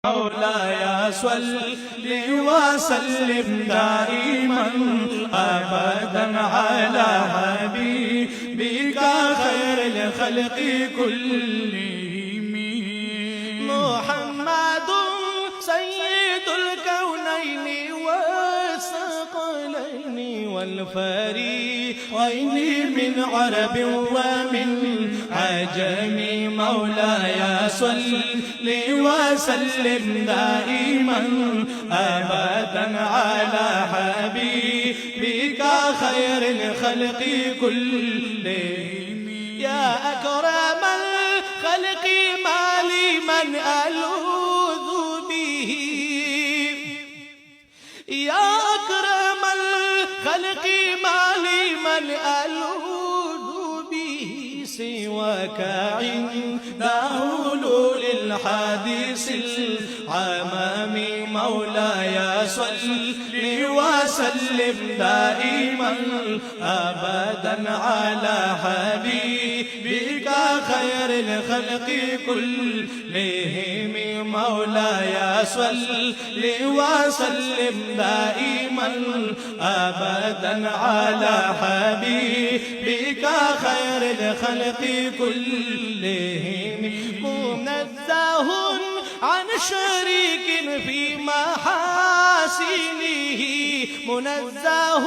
مولاي صل وسلم دائما أبدا على حبيبك خير الخلق كلهم. محمد سيد الكونين والثقلين والفريقين من عرب ومن عجم. مولاي صل وسلم دائما أبدا على حبيبك خير الخلق كلهم. يا أكرم الخلق ما لي من ألوذ به، يا أكرم الخلق ما لي من ألوذ به سواك عند حلول الحادث العمام. مولاي صل وسلم دائما أبدا على حبيبك خير الخلق كلهم. مولاي صل وسلم دائما أبدا على حبيبك خير الخلق كلهم. منزه عن شريك في محاسنه، منزه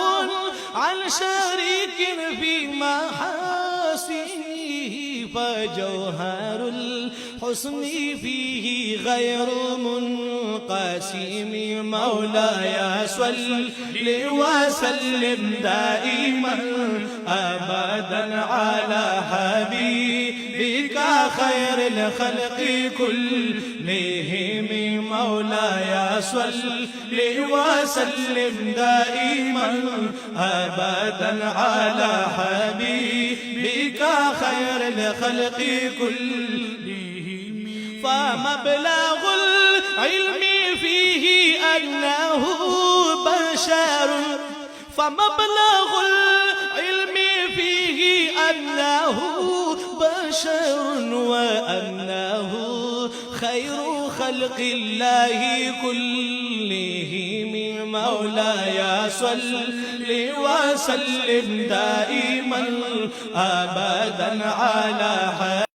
عن شريك في محاسنه، فجوهر الحسن فيه غير منقسم. مولاي صل وسلم دائما أبدا على حبيبك خير الخلق كلهم. مولاي صل وسلم دائما أبدا على حبيبك خير الخلق كلهم. فمبلغ العلم فيه أنه بشر، فمبلغ العلم فيه أنه بشر وأنه خير خلق الله كلهم. مولاي صل وسلم دائما أبدا على